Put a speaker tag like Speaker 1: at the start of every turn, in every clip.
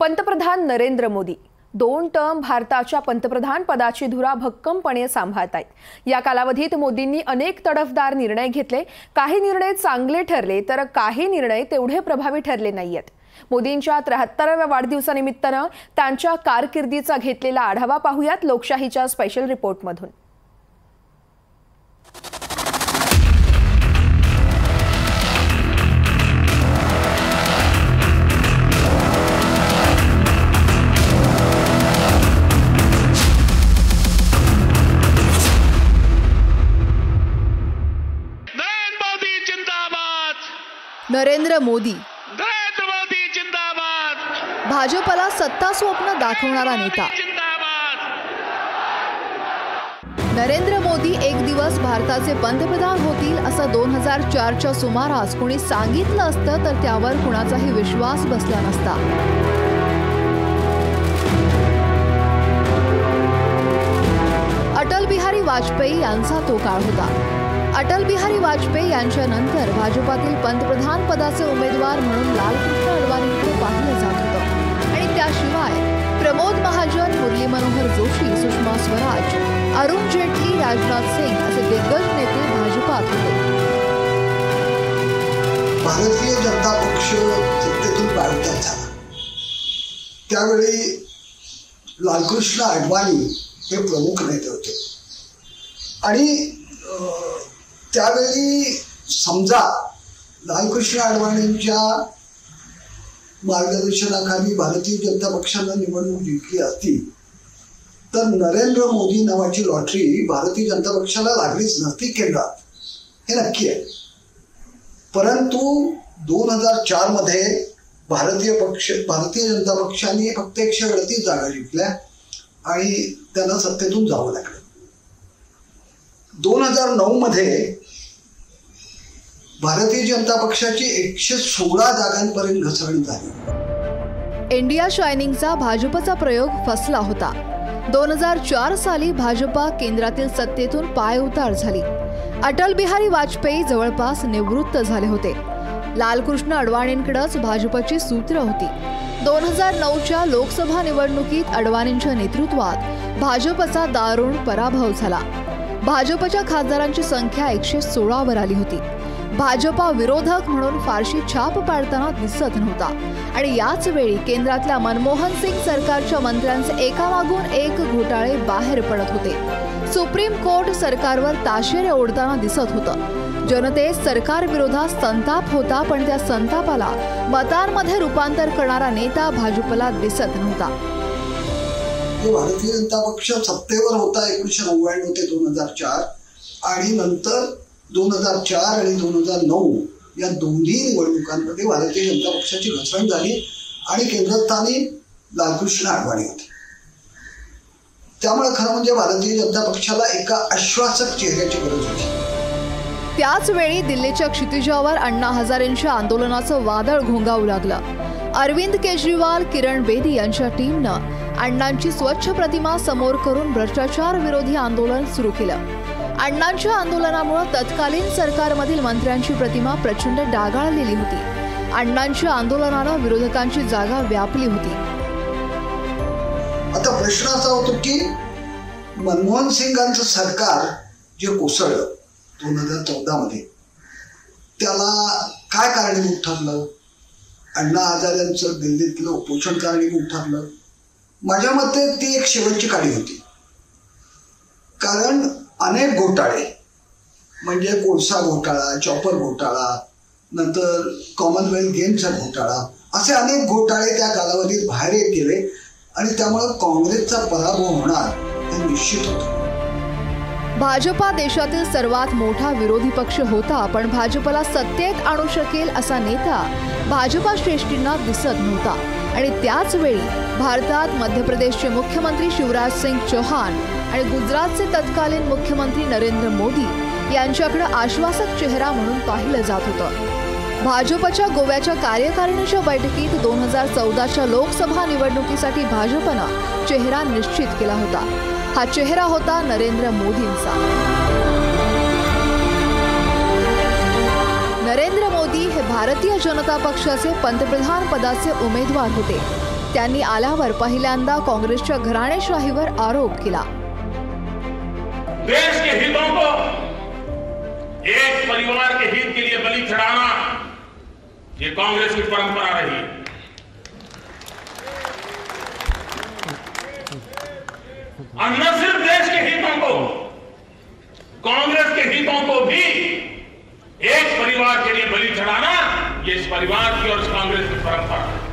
Speaker 1: पंतप्रधान नरेंद्र मोदी 2 टर्म भारताच्या पंतप्रधान पदाची धुरा भक्कमपणे सांभाळतायत। या कालावधीत मोदींनी अनेक तडफदार निर्णय घेतले। काही निर्णय चांगले ठरले तर काही निर्णय तेवढे प्रभावी ठरले नाहीयेत। मोदींच्या 73व्या वाढदिवसानिमित्ताने त्यांच्या कारकिर्दीचा घेतलेला आढावा पाहूयात लोकशाहीच्या स्पेशल रिपोर्टमधून।
Speaker 2: नरेंद्र मोदी
Speaker 3: जिंदाबाद।
Speaker 2: भाजपला सत्ता स्वप्न दाखवणारा नेता। नरेंद्र मोदी एक दिवस भारताचे पंतप्रधान होतील असं 2004च्या सुमारास कोणी सांगितलं असतं तर त्यावर कुणाचाही विश्वास बसला नसता। अटल बिहारी वाजपेयी यांचा तो काळ होता। अटल बिहारी वाजपेयी यांच्यानंतर भाजपातील पंतप्रधान पदाचे उमेदवार म्हणून लालकृष्ण अडवाणींकडे पाहिलं जात होतं आणि त्याशिवाय प्रमोद महाजन, मुरली मनोहर जोशी, सुषमा स्वराज, अरुण जेटली, राजनाथ सिंग असे दिग्गज नेते भाजपात होते।
Speaker 4: भारतीय जनता पक्ष सत्तेतून पायउतार झाला त्यावेळी लालकृष्ण अडवाणी हे प्रमुख नेते होते आणि त्यावेळी समजा लालकृष्ण अडवाणींच्या मार्गदर्शनाखाली भारतीय जनता पक्षानं निवडणूक जिंकली असती तर नरेंद्र मोदी नावाची लॉटरी भारतीय जनता पक्षाला लागलीच नसती केंद्रात, हे नक्की आहे। परंतु 2004 मध्ये भारतीय जनता पक्षाने फक्त 138 जागा जिंकल्या आणि त्यांना सत्तेतून जावं लागलं। 2009 मध्ये भारतीय जनता पक्षाची 116 जागांपर्यंत घसरण झाली।
Speaker 2: इंडिया शायनिंगचा भाजपचा प्रयोग फसला होता। 2004 साली भाजपा केंद्रातील सत्तेतून पायउतार झाली। अटल बिहारी वाजपेयी जवळपास निवृत्त झाले होते। लालकृष्ण अडवाणींकडेच भाजपची सूत्र होती। 2009च्या लोकसभा निवडणुकीत अडवाणींच्या नेतृत्वात भाजपचा दारुण पराभव झाला। भाजपच्या खासदारांची संख्या 116 वर आली होती। भाजपा विरोधक म्हणून फारशी छाप पाडताना दिसत नव्हता आणि याच वेळी केंद्रातल्या मनमोहन सिंग सरकारच्या मंत्र्यांचे एकामागून एक घोटाळे बाहेर पडत होते। सुप्रीम कोर्ट सरकारवर ताशेरे ओढताना दिसत होतं। जनतेत सरकार विरोधात संताप होता पण त्या संतापाला मतांमध्ये रूपांतर करणारा नेता भाजपला दिसत नव्हता।
Speaker 4: भारतीय जनता पक्ष सत्तेवर होता 1999 ते 2004 आणि नंतर 2004 आणि 2009 या दोन्ही निवडणुकांमध्ये भारतीय जनता पक्षाची घसरण झाली आणि केंद्रस्थानी लालकृष्ण अडवाणी होते। त्यामुळे खरं म्हणजे भारतीय जनता पक्षाला एका आश्वासक चेहऱ्याची गरज होती।
Speaker 2: त्याच वेळी दिल्लीच्या क्षितिजावर अण्णा हजारेंच्या आंदोलनाचं वादळ घोंगावू लागलं। अरविंद केजरीवाल, किरण बेदी यांच्या टीमनं अण्णांची स्वच्छ प्रतिमा समोर करून भ्रष्टाचार विरोधी आंदोलन सुरू केलं। अण्णांच्या आंदोलनामुळे तत्कालीन सरकारमधील मंत्र्यांची प्रतिमा प्रचंड डागाळलेली होती। अण्णांच्या आंदोलनानं विरोधकांची जागा व्यापली होती।
Speaker 4: आता प्रश्न असा होतो की मनमोहन सिंगांचं सरकार जे कोसळलं 2014 मध्ये त्याला काय कारणीभूत ठरलं? अण्णा हजारेंचं दिल्लीतलं उपोषण कारणीभूत ठरलं? माझ्या मते ती एक शेवटची काडी होती। कारण अनेक घोटाळे म्हणजे कोळसा घोटाळा, चॉपर घोटाळा, नंतर कॉमनवेल्थ गेम्सचा घोटाळा, असे अनेक घोटाळे त्या कालावधीत बाहेर गेले आणि त्यामुळे काँग्रेसचा पराभव होणार हे निश्चित होतं।
Speaker 2: भाजपा देशातील सर्वात मोठा विरोधी पक्ष होता पण भाजपला सत्तेत आणू शकेल असा नेता भाजपा श्रेष्ठींना दिसत नव्हता आणि त्याच वेळी भारतात मध्य प्रदेशचे मुख्यमंत्री शिवराज सिंग चौहान आणि गुजरातचे तत्कालीन मुख्यमंत्री नरेंद्र मोदी यांच्याकडे आश्वासक चेहरा म्हणून पाहिलं जात होतं। भाजपच्या गोव्याच्या कार्यकारिणीच्या बैठकीत 2014च्या लोकसभा निवडणुकीसाठी भाजपनं चेहरा निश्चित केला होता। हा चेहरा होता नरेंद्र मोदींचा। नरेंद्र मोदी हे भारतीय जनता पक्षाचे पंतप्रधान पदाचे उमेदवार होते। त्यांनी आल्यावर पहिल्यांदा काँग्रेसच्या घराणेशाहीवर आरोप केला।
Speaker 3: देश के हितों को एक परिवार के हित के लिए बलि चढ़ाना, ये कांग्रेस की परंपरा रही है। और न सिर्फ देश के हितों को, कांग्रेस के हितों को भी एक परिवार के लिए बलि चढ़ाना, ये इस परिवार की और इस कांग्रेस की परंपरा है।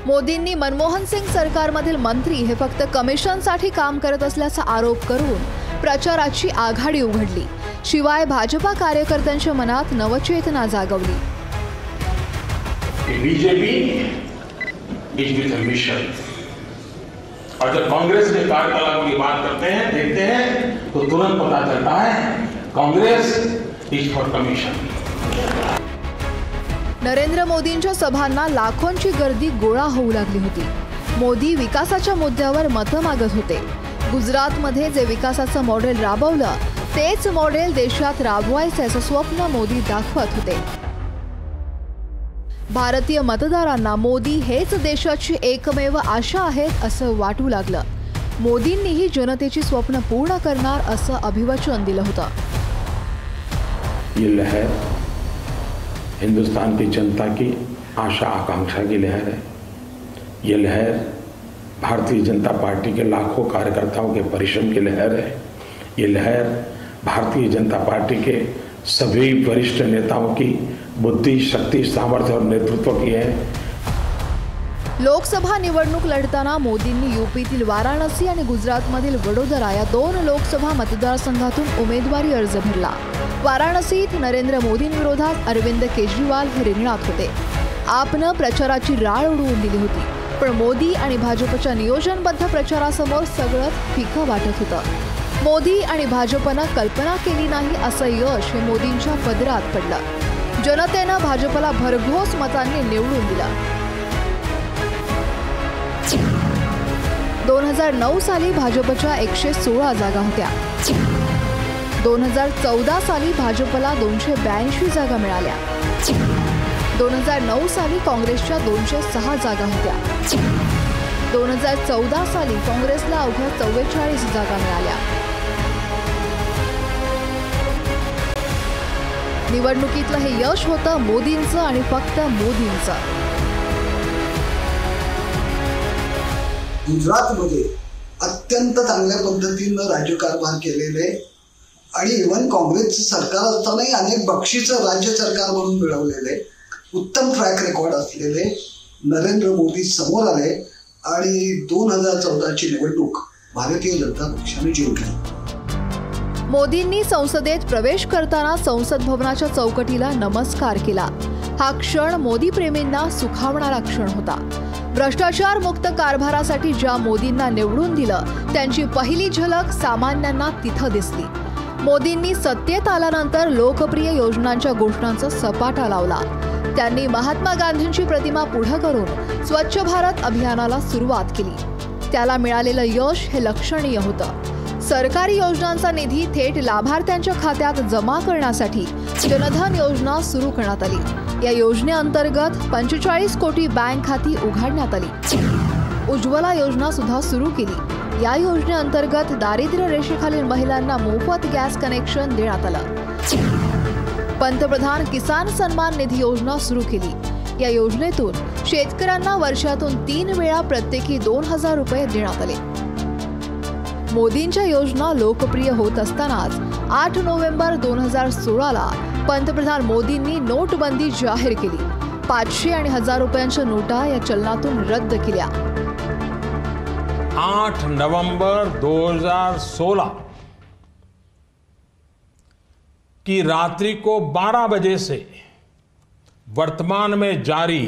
Speaker 2: मोदींनी मनमोहन सिंग सरकारमधील मंत्री हे फक्त कमिशनसाठी काम करत असल्याचा आरोप करून प्रचाराची आघाडी उघडली। शिवाय भाजपा कार्यकर्त्यांच्या मनात नवचेतना जागवली।
Speaker 3: BJP is with a mission, और जब कांग्रेस के कार्यकलाप की बात करते हैं, देखते हैं, तो तुरंत पता चलता है Congress is for commission.
Speaker 2: Narendra मोदींच्या सभांना लाखोंची गर्दी गोळा होऊ लागली होती। मोदी विकासाच्या मुद्द्यावर मतं मागत होते। गुजरातमध्ये जे विकासाचं मॉडेल राबवलं तेच मॉडेल देशात राबवायचं स्वप्न मोदी दाखवत होते। भारतीय मतदारांना मोदी हेच देशाची एकमेव आशा आहेत असं वाटू लागलं। मोदींनीही जनतेची स्वप्न पूर्ण करणार असं अभिवचन दिलं होतं।
Speaker 5: ये लहर हिंदुस्तान की जनता की आशा आकांक्षा की लहर है। ये लहर भारतीय जनता पार्टी के लाखों कार्यकर्ताओं के परिश्रम की लहर है। ये लहर भारतीय जनता पार्टी के सभी वरिष्ठ नेताओं की बुद्धि, शक्ति, सामर्थ्य और नेतृत्व की है।
Speaker 2: लोकसभा निवडणूक लढताना मोदींनी यूपीतील वाराणसी आणि गुजरातमधील वडोदरा या 2 लोकसभा मतदारसंघातून उमेदवारी अर्ज भरला। वाराणसीत नरेंद्र मोदींविरोधात अरविंद केजरीवाल हे रिंगणात होते। आपनं प्रचाराची राळ उडवून दिली होती, पण मोदी आणि भाजपच्या नियोजनबद्ध प्रचारासमोर सगळंच फिकं वाटत होतं। मोदी आणि भाजपनं कल्पना केली नाही असं यश हे मोदींच्या पदरात पडलं। जनतेनं भाजपला भरघोस मतांनी निवडून दिलं। 2009 साली भाजपच्या 116 जागा होत्या। 2014 साली भाजपला 282 जागा मिळाल्या। 2009 साली काँग्रेसच्या 206 जागा होत्या। 2014 साली काँग्रेसला अवघ्या 44 जागा मिळाल्या। निवडणुकीतलं हे यश होतं मोदींचं आणि फक्त मोदींचं।
Speaker 4: गुजरातमध्ये अत्यंत चांगल्या पद्धतीनं राज्यकारभार केलेले आणि इव्हन काँग्रेसचं सरकार असतानाही अनेक बक्षिसं राज्य सरकार म्हणून मिळवलेले, उत्तम ट्रॅक रेकॉर्ड असलेले नरेंद्र मोदी समोर आले आणि 2014ची निवडणूक भारतीय जनता पक्षाने जिंकली।
Speaker 2: मोदींनी संसदेत प्रवेश करताना संसद भवनाच्या चौकटीला नमस्कार केला। हा क्षण मोदी प्रेमींना सुखावणारा क्षण होता। भ्रष्टाचार मुक्त कारभारासाठी ज्या मोदींना निवडून दिलं त्यांची पहिली झलक सामान्यांना तिथं दिसली। मोदींनी सत्तेत आल्यानंतर लोकप्रिय योजनांच्या घोषणांचा सपाटा लावला। त्यांनी महात्मा गांधींची प्रतिमा पुढे करून स्वच्छ भारत अभियानाला सुरुवात केली। त्याला मिळालेलं यश हे लक्षणीय होतं। सरकारी योजनांचा निधी थेट लाभार्थ्यांच्या खात्यात जमा करण्यासाठी जनधन योजना सुरू करण्यात आली। या योजनेअंतर्गत 45 कोटी बँक खाती उघडण्यात आली। उज्ज्वला योजना सुद्धा सुरू केली। या योजनेअंतर्गत दारिद्र्य रेषेखालील महिलांना मोफत गॅस कनेक्शन देण्यात आलं। पंतप्रधान किसान सन्मान निधी योजना सुरू केली। या योजनेतून शेतकऱ्यांना वर्षातून 3 वेळा प्रत्येकी 2000 रुपये देण्यात आले। मोदींच्या योजना लोकप्रिय होत असतानाच 8 नोव्हेंबर 2016ला पंतप्रधान मोदींनी नोटबंदी जाहीर केली। 500 आणि 1000 रुपयांच्या नोटा या चलनातून रद्द केल्या।
Speaker 3: 8 नवंबर 2016 की रात्रि को 12 बजे से वर्तमान में जारी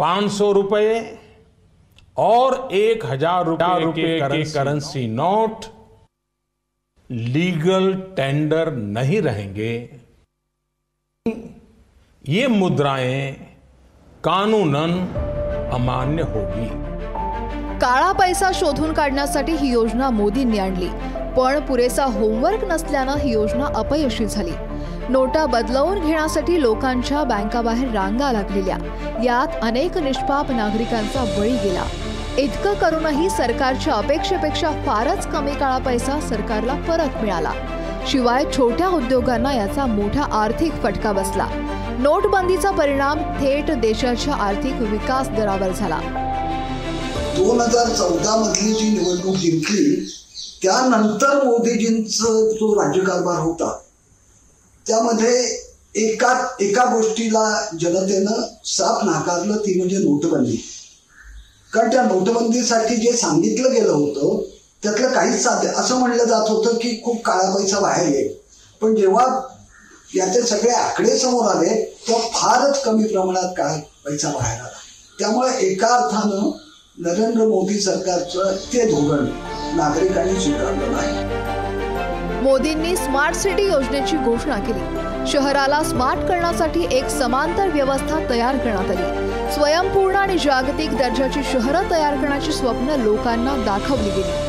Speaker 3: 500 रुपये और 1000 रुपये के करेंसी नोट लीगल टेंडर नहीं रहेंगे। ये मुद्राएं कानूनन अमान्य होगी।
Speaker 2: काळा पैसा शोधून काढण्यासाठी ही योजना मोदींनी आणली, पण पुरेसा होमवर्क नसल्यानं ही योजना अपयशी झाली। नोटा बदलवून घेण्यासाठी लोकांच्या बँकाबाहेर रांगा लागलेल्या, यात अनेक निष्पाप नागरिकांचा बळी गेला. इतकं करूनही सरकारच्या अपेक्षेपेक्षा फारच कमी काळा पैसा सरकारला परत मिळाला. शिवाय छोट्या उद्योगांना याचा मोठा आर्थिक फटका बसला. नोटबंदीचा परिणाम थेट देशाच्या आर्थिक विकास दरावर झाला.
Speaker 4: 2014 मधली जी निवडणूक जिंकली त्यानंतर मोदीजींचा जो राज्यकारभार होता त्यामध्ये एका गोष्टीला जनतेनं साफ नाकारलं, ती म्हणजे नोटबंदी. कारण त्या नोटबंदीसाठी जे सांगितलं गेलं होतं त्यातलं काहीच साध्य, असं म्हणलं जात होतं की खूप काळा पैसा बाहेर येईल, पण जेव्हा याचे सगळे आकडे समोर आले तेव्हा फारच कमी प्रमाणात काळा पैसा बाहेर आला. त्यामुळे एका अर्थानं नरेंद्र मोदी सरकारचं ते धोरण नागरिकांनी स्वीकारलं नाही.
Speaker 2: मोदींनी स्मार्ट सिटी योजनेची घोषणा केली. शहराला स्मार्ट करण्यासाठी एक समांतर व्यवस्था तयार करण्यात आली. स्वयंपूर्ण आणि जागतिक दर्जाची शहरं तयार करण्याची स्वप्न लोकांना दाखवली गेली.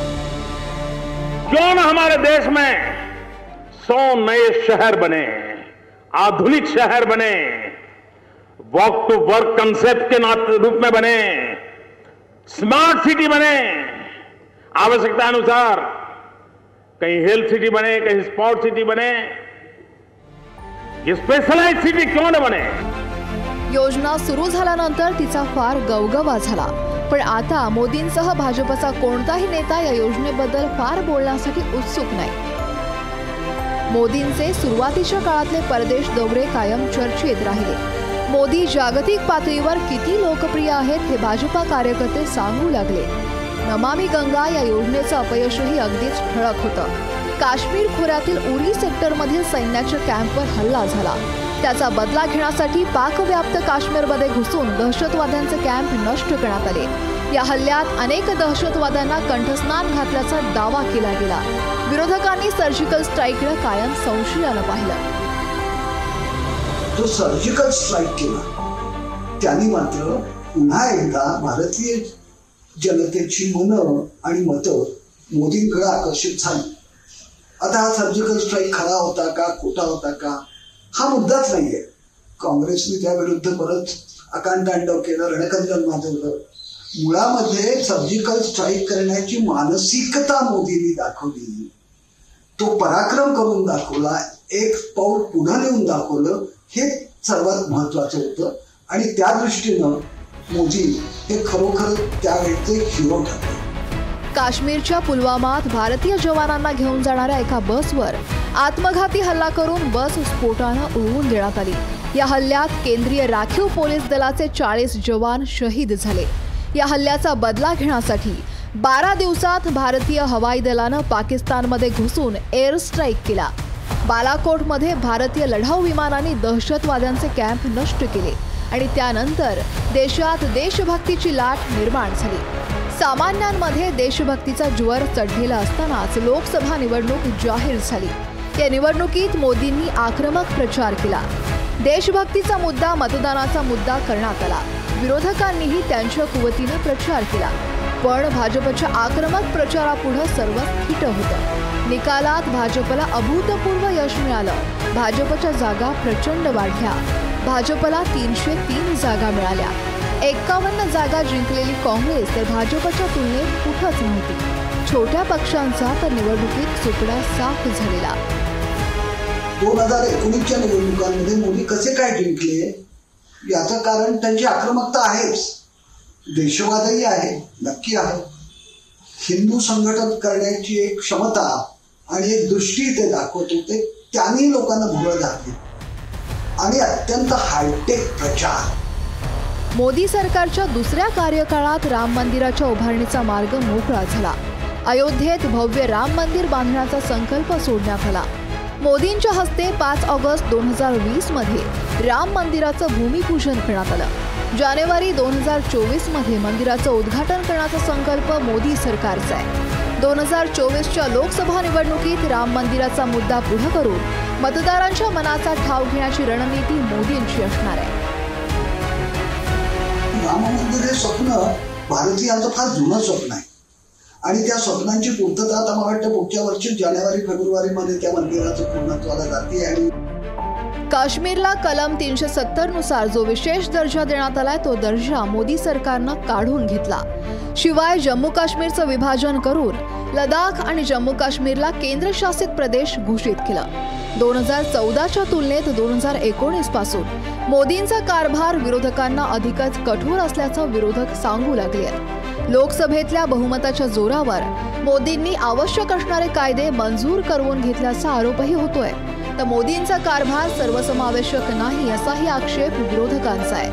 Speaker 3: क्यों न हमारे देश में 100 नए शहर बने, आधुनिक शहर बने, वॉक टू वर्क कंसेप्ट के रूप में बने, स्मार्ट सिटी बने, आवश्यकता अनुसार कहीं हेल्थ सिटी बने, कहीं स्पोर्ट सिटी बने, ये स्पेशलाइज्ड सिटी क्यों न बने.
Speaker 2: योजना सुरू झाल्यानंतर तिचा फार गवगवा झाला, पण आता मोदींसह भाजपचा कोणताही नेता या योजनेबद्दल फार बोलण्यासाठी उत्सुक नाही. मोदींचे सुरुवातीच्या काळातले परदेश दौरे कायम चर्चेत राहिले. मोदी जागतिक पातळीवर किती लोकप्रिय आहेत हे भाजपा कार्यकर्ते सांगू लागले. नमामि गंगा या योजनेचं अपयशही अगदीच ठळक होतं. काश्मीर खोऱ्यातील उरी सेक्टरमधील सैन्याच्या कॅम्पवर हल्ला झाला. त्याचा बदला घेण्यासाठी पाकव्याप्त काश्मीरमध्ये घुसून दहशतवाद्यांचे कॅम्प नष्ट करण्यात आले. या हल्ल्यात अनेक दहशतवाद्यांना कंठस्नान घातल्याचा दावा केला गेला. विरोधकांनी सर्जिकल स्ट्राईकला कायम संशयानं पाहिलं.
Speaker 4: तो सर्जिकल स्ट्राईक केला त्यांनी मात्र पुन्हा एकदा भारतीय जनतेची मनं आणि मतं मोदींकडे आकर्षित झाली. आता हा सर्जिकल स्ट्राईक खरा होता का, खोटा होता का, हा मुद्दाच नाहीये. काँग्रेसने त्या विरुद्ध परत आकांतांडव केलं, रणकंजन माजवलं. मुळामध्ये सर्जिकल स्ट्राईक करण्याची मानसिकता मोदींनी दाखवली, तो पराक्रम करून दाखवला, एक पाऊल पुढे नेऊन दाखवलं, हे सर्वात महत्वाचं होतं. आणि त्या दृष्टीनं मोदी हे खरोखर त्यावेळेचे हिरो ठरले.
Speaker 2: काश्मीरच्या पुलवामात भारतीय जवानांना घेऊन जाणाऱ्या एका बसवर आत्मघाती हल्ला करून बस स्फोटानं उडवून देण्यात आली. या हल्ल्यात केंद्रीय राखीव पोलीस दलाचे 40 जवान शहीद झाले. या हल्ल्याचा बदला घेण्यासाठी 12 दिवसात भारतीय हवाई दलानं पाकिस्तानमध्ये घुसून एअर स्ट्राईक केला. बालाकोटमध्ये भारतीय लढाऊ विमानांनी दहशतवाद्यांचे कॅम्प नष्ट केले आणि त्यानंतर देशात देशभक्तीची लाट निर्माण झाली. सामान्यांमध्ये देशभक्तीचा ज्वर चढलेला असतानाच लोकसभा निवडणूक जाहीर झाली. या निवडणुकीत मोदींनी आक्रमक प्रचार केला. देशभक्तीचा मुद्दा मतदानाचा मुद्दा करण्यात आला. विरोधकांनीही त्यांच्या कुवतीनं प्रचार केला. पण भाजपच्या आक्रमक प्रचारापुढे सर्व फिट होतं. निकालात भाजपला अभूतपूर्व यश मिळालं. भाजपच्या जागा प्रचंड वाढल्या. भाजपला 303 जागा मिळाल्या. 51 जागा जिंकलेली काँग्रेस तर भाजपच्या तुलनेत कुठंच नव्हती. छोट्या पक्षांचा तर निवडणुकीत सुपडा साफ झालेला.
Speaker 4: 2019च्या निवडणुकांमध्ये मोदी कसे काय जिंकले याचं कारण त्यांची आक्रमकता आहेच. देशवादही आहे, नक्की आहे. हिंदू संघटन करण्याची एक क्षमता आणि एक दृष्टी ते दाखवत होते. त्यांनी लोकांना भुरळ घातली आणि अत्यंत हायटेक प्रचार.
Speaker 2: मोदी सरकारच्या दुसऱ्या कार्यकाळात राम मंदिराच्या उभारणीचा मार्ग मोकळा झाला. अयोध्येत भव्य राम मंदिर बांधण्याचा संकल्प सोडण्यात आला. मोदींच्या हस्ते 5 ऑगस्ट 2020 मध्ये राम मंदिराचं भूमिपूजन करण्यात आलं. जानेवारी 2024 मध्ये मंदिराचं उद्घाटन करण्याचा संकल्प मोदी सरकारचा आहे. 2024च्या लोकसभा निवडणुकीत राम मंदिराचा मुद्दा पुढे करून मतदारांच्या मनाचा ठाव घेण्याची रणनीती मोदींची असणार आहे.
Speaker 4: राम मंदिर हे स्वप्न भारतीयांचं फार जुनं स्वप्न आहे आणि त्या स्वप्नांची पूर्तता आता मला वाटतं पुढच्या वर्षी जानेवारी फेब्रुवारी मध्ये त्या मंदिराचं पूर्णत्वाला जाते. आणि
Speaker 2: काश्मीरला कलम 370 नुसार जो विशेष दर्जा देण्यात आलाय तो दर्जा मोदी सरकारनं काढून घेतला. शिवाय जम्मू काश्मीरचं विभाजन करून लडाख आणि जम्मू काश्मीरला केंद्रशासित प्रदेश घोषित केलं. 2014च्या तुलनेत 2019 पासून मोदींचा कारभार विरोधकांना अधिकच कठोर असल्याचं विरोधक सांगू लागले आहेत. लोकसभेतल्या बहुमताच्या जोरावर मोदींनी आवश्यक असणारे कायदे मंजूर करवून घेतल्याचा आरोपही होतोय. तर मोदींचा कारभार सर्वसमावेशक नाही असाही आक्षेप विरोधकांचा आहे.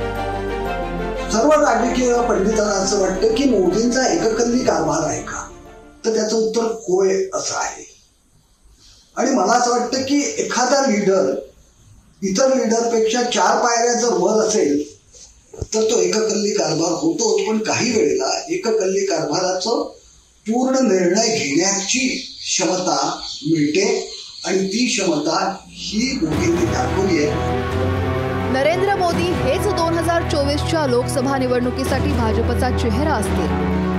Speaker 4: सर्व राजकीय पंडितांना असं वाटतं की मोदींचा एककल्ली कारभार आहे का, तर त्याचं उत्तर होय असं आहे. आणि मला असं वाटतं की एखादा लीडर इतर लीडरपेक्षा 4 पायऱ्याचा वर असेल तर तो एककल्ली कारभार होतो. पण काही वेळेला एककल्ली कारभाराचं पूर्ण निर्णय घेण्याची क्षमता मिळते आणि ती क्षमता ही मोदींनी दाखवली आहे.
Speaker 2: नरेंद्र मोदी हेच 2024च्या लोकसभा निवडणुकीसाठी भाजपचा चेहरा असतील.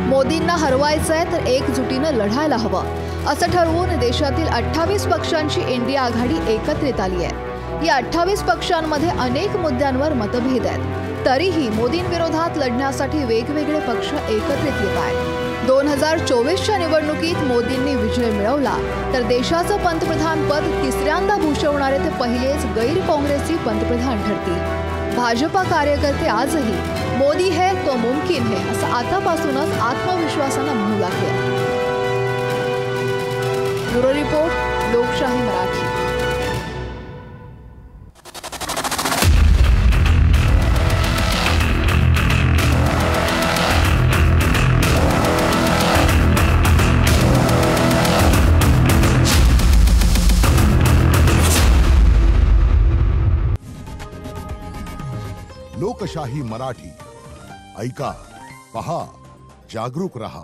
Speaker 2: मोदींना हरवायचंय तर एकजुटीनं लढायला हवं असं ठरवून देशातील 28 पक्षांची इंडिया आघाडी एकत्रित आली आहे. या 28 पक्षांमध्ये अनेक मुद्द्यांवर मतभेद आहेत. तरीही मोदींविरोधात लढण्यासाठी वेगवेगळे पक्ष एकत्रित येत आहेत. 2024च्या निवडणुकीत मोदींनी विजय मिळवला तर देशाचं पंतप्रधान पद तिसऱ्यांदा भूषवणारे ते पहिलेच गैर काँग्रेसी पंतप्रधान ठरतील. भाजपा कार्यकर्ते आजही मोदी है तो मुमकिन है असं आतापासूनच आत्मविश्वासानं म्हणू लागले. ब्युरो रिपोर्ट, लोकशाही मराठी.
Speaker 6: लोकशाही मराठी ऐका, पहा, जागरूक रहा.